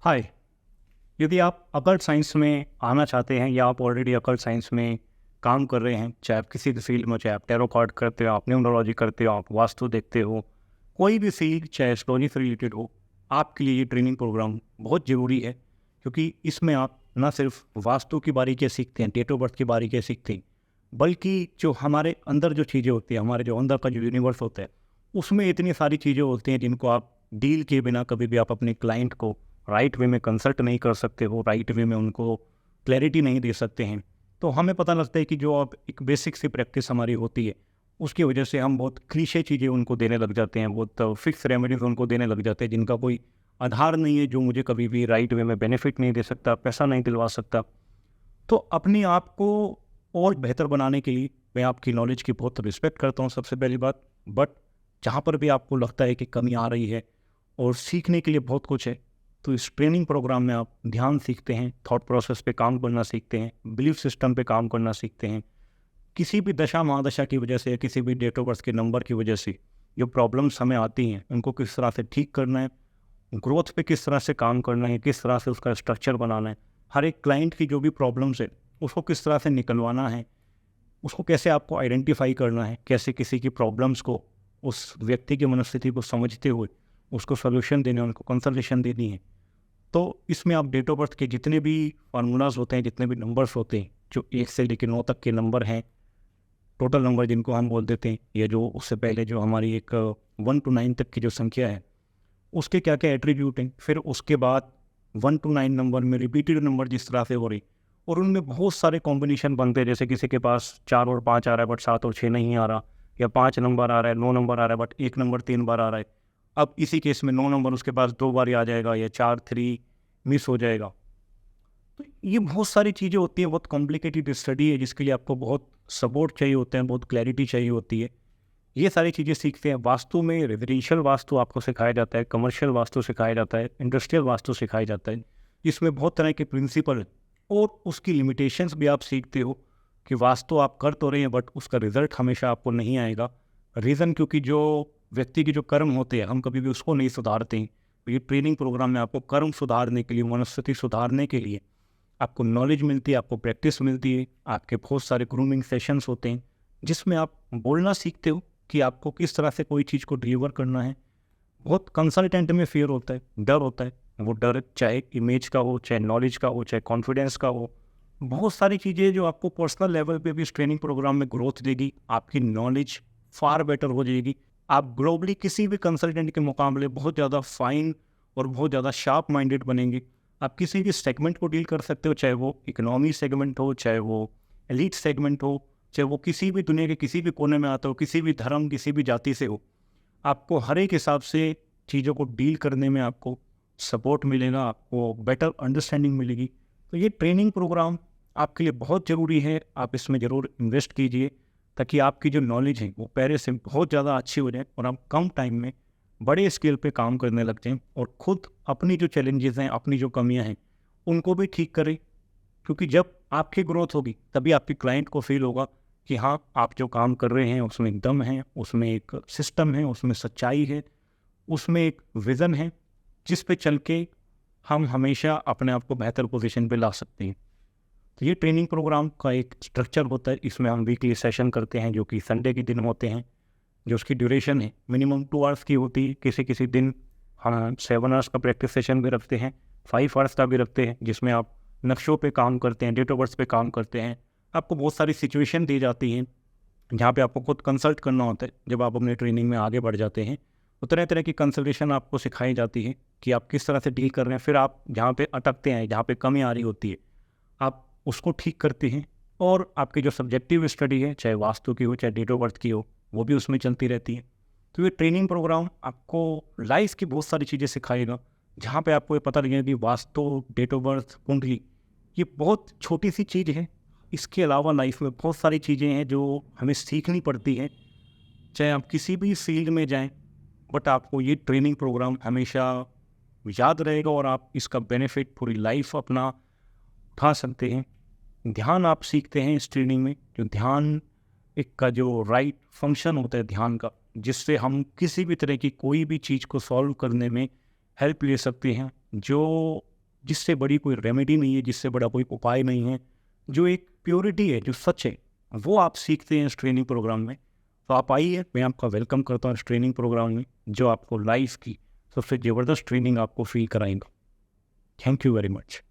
हाय। यदि आप occult science में आना चाहते हैं या आप ऑलरेडी अकल्ट साइंस में काम कर रहे हैं, चाहे आप किसी भी फील्ड में, चाहे आप टैरो कार्ड करते हो, आप न्यूमरोलॉजी करते हो, आप वास्तु देखते हो, कोई भी फील्ड चाहे एस्ट्रोलॉजी से रिलेटेड हो, आपके लिए ये ट्रेनिंग प्रोग्राम बहुत ज़रूरी है। क्योंकि इसमें आप ना सिर्फ वास्तु की बारीकियाँ सीखते हैं, डेट ऑफ बर्थ की बारीकियाँ सीखते हैं, बल्कि जो हमारे अंदर जो चीज़ें होती हैं, हमारे जो अंदर का जो यूनिवर्स होता है, उसमें इतनी सारी चीज़ें होती हैं जिनको आप डील किए बिना कभी भी आप अपने क्लाइंट को राइट वे में कंसल्ट नहीं कर सकते हो, राइट वे में उनको क्लैरिटी नहीं दे सकते हैं। तो हमें पता लगता है कि जो अब एक बेसिक सी प्रैक्टिस हमारी होती है, उसकी वजह से हम बहुत क्लीशे चीज़ें उनको देने लग जाते हैं, बहुत फिक्स रेमेडीज उनको देने लग जाते हैं जिनका कोई आधार नहीं है, जो मुझे कभी भी राइट वे में बेनिफिट नहीं दे सकता, पैसा नहीं दिलवा सकता। तो अपने आप को और बेहतर बनाने के लिए मैं आपकी नॉलेज की बहुत रिस्पेक्ट करता हूँ, सबसे पहली बात। बट जहाँ पर भी आपको लगता है कि कमी आ रही है और सीखने के लिए बहुत कुछ है, तो इस ट्रेनिंग प्रोग्राम में आप ध्यान सीखते हैं, थॉट प्रोसेस पे काम करना सीखते हैं, बिलीफ सिस्टम पे काम करना सीखते हैं। किसी भी दशा महादशा की वजह से या किसी भी डेट ऑफ बर्थ के नंबर की वजह से जो प्रॉब्लम्स हमें आती हैं, उनको किस तरह से ठीक करना है, ग्रोथ पे किस तरह से काम करना है, किस तरह से उसका स्ट्रक्चर बनाना है, हर एक क्लाइंट की जो भी प्रॉब्लम्स है उसको किस तरह से निकलवाना है, उसको कैसे आपको आइडेंटिफाई करना है, कैसे किसी की प्रॉब्लम्स को उस व्यक्ति की मनस्थिति को समझते हुए उसको सोल्यूशन देने, उनको कंसल्टेशन देनी है। तो इसमें आप डेट ऑफ बर्थ के जितने भी फार्मूलाज होते हैं, जितने भी नंबर्स होते हैं, जो 1 से लेकर 9 तक के नंबर हैं, टोटल नंबर जिनको हम बोल देते हैं, या जो उससे पहले जो हमारी एक 1 to 9 तक की जो संख्या है, उसके क्या क्या एट्रीब्यूट हैं, फिर उसके बाद 1 to 9 नंबर में रिपीटेड नंबर जिस तरह से हो रही, और उनमें बहुत सारे कॉम्बिनेशन बनते हैं। जैसे किसी के पास 4 और 5 आ रहा है बट 7 और 6 नहीं आ रहा, या 5 नंबर आ रहा है, 9 नंबर आ रहा है बट 1 नंबर 3 बार आ रहा है। अब इसी केस में 9 नंबर उसके पास 2 बार ही आ जाएगा, या 4 3 मिस हो जाएगा। तो ये बहुत सारी चीज़ें होती हैं, बहुत कॉम्प्लिकेटेड स्टडी है जिसके लिए आपको बहुत सपोर्ट चाहिए होते हैं, बहुत क्लैरिटी चाहिए होती है। ये सारी चीज़ें सीखते हैं। वास्तु में रेजिडेंशियल वास्तु आपको सिखाया जाता है, कमर्शियल वास्तु सिखाया जाता है, इंडस्ट्रियल वास्तु सिखाया जाता है, जिसमें बहुत तरह के प्रिंसिपल हैं और उसकी लिमिटेशंस भी आप सीखते हो कि वास्तु आप कर तो रहे हैं बट उसका रिजल्ट हमेशा आपको नहीं आएगा। रीज़न क्योंकि जो व्यक्ति के जो कर्म होते हैं, हम कभी भी उसको नहीं सुधारते हैं। तो ये ट्रेनिंग प्रोग्राम में आपको कर्म सुधारने के लिए, मनस्थिति सुधारने के लिए आपको नॉलेज मिलती है, आपको प्रैक्टिस मिलती है, आपके बहुत सारे ग्रूमिंग सेशंस होते हैं जिसमें आप बोलना सीखते हो कि आपको किस तरह से कोई चीज़ को डिलीवर करना है। बहुत कंसल्टेंट में फियर होता है, डर होता है। वो डर चाहे इमेज का हो, चाहे नॉलेज का हो, चाहे कॉन्फिडेंस का हो, बहुत सारी चीज़ें जो आपको पर्सनल लेवल पे भी इस ट्रेनिंग प्रोग्राम में ग्रोथ देगी। आपकी नॉलेज फार बेटर हो जाएगी। आप ग्लोबली किसी भी कंसल्टेंट के मुकाबले बहुत ज़्यादा फाइन और बहुत ज़्यादा शार्प माइंडेड बनेंगे। आप किसी भी सेगमेंट को डील कर सकते हो, चाहे वो इकोनॉमी सेगमेंट हो, चाहे वो एलीट सेगमेंट हो, चाहे वो किसी भी दुनिया के किसी भी कोने में आता हो, किसी भी धर्म, किसी भी जाति से हो। आपको हर एक हिसाब से चीज़ों को डील करने में आपको सपोर्ट मिलेगा, आपको बेटर अंडरस्टैंडिंग मिलेगी। तो ये ट्रेनिंग प्रोग्राम आपके लिए बहुत ज़रूरी है। आप इसमें ज़रूर इन्वेस्ट कीजिए ताकि आपकी जो नॉलेज है वो पहले से बहुत ज़्यादा अच्छी हो जाए और आप कम टाइम में बड़े स्केल पे काम करने लग जाएं और खुद अपनी जो चैलेंजेस हैं, अपनी जो कमियां हैं, उनको भी ठीक करें। क्योंकि जब आपकी ग्रोथ होगी तभी आपके क्लाइंट को फील होगा कि हाँ, आप जो काम कर रहे हैं उसमें दम है, उसमें एक सिस्टम है, उसमें सच्चाई है, उसमें एक विज़न है जिस पे चल के हम हमेशा अपने आप को बेहतर पोजीशन पे ला सकते हैं। तो ये ट्रेनिंग प्रोग्राम का एक स्ट्रक्चर होता है। इसमें हम वीकली सेशन करते हैं जो कि संडे के दिन होते हैं, जो उसकी ड्यूरेशन है मिनिमम 2 आवर्स की होती है। किसी किसी दिन हम 7 आवर्स का प्रैक्टिस सेशन भी रखते हैं, 5 आवर्स का भी रखते हैं, जिसमें आप नक्शों पे काम करते हैं, डेट ऑफ बर्थ पे काम करते हैं। आपको बहुत सारी सिचुएशन दी जाती हैं जहाँ पे आपको खुद कंसल्ट करना होता है। जब आप अपने ट्रेनिंग में आगे बढ़ जाते हैं तो तरह तरह की कंसल्टेशन आपको सिखाई जाती है कि आप किस तरह से डील कर रहे हैं। फिर आप जहाँ पे अटकते हैं, जहाँ पे कमी आ रही होती है, आप उसको ठीक करते हैं। और आपकी जो सब्जेक्टिव स्टडी है, चाहे वास्तु की हो, चाहे डेट ऑफ बर्थ की हो, वो भी उसमें चलती रहती है। तो ये ट्रेनिंग प्रोग्राम आपको लाइफ की बहुत सारी चीज़ें सिखाएगा, जहाँ पे आपको ये पता लगेगा कि वास्तु, डेट ऑफ बर्थ, कुंडली ये बहुत छोटी सी चीज़ है। इसके अलावा लाइफ में बहुत सारी चीज़ें हैं जो हमें सीखनी पड़ती हैं, चाहे आप किसी भी फील्ड में जाएं। बट आपको ये ट्रेनिंग प्रोग्राम हमेशा याद रहेगा और आप इसका बेनिफिट पूरी लाइफ अपना उठा सकते हैं। ध्यान आप सीखते हैं इस ट्रेनिंग में। जो ध्यान एक का जो राइट फंक्शन होता है ध्यान का, जिससे हम किसी भी तरह की कोई भी चीज़ को सॉल्व करने में हेल्प ले सकते हैं। जो जिससे बड़ी कोई रेमेडी नहीं है, जिससे बड़ा कोई उपाय नहीं है। जो एक प्योरिटी है, जो सच है, वो आप सीखते हैं इस ट्रेनिंग प्रोग्राम में। तो आप आइए, मैं आपका वेलकम करता हूँ इस ट्रेनिंग प्रोग्राम में, जो आपको लाइफ की सबसे ज़बरदस्त ट्रेनिंग आपको फील कराएंगा। Thank you very much.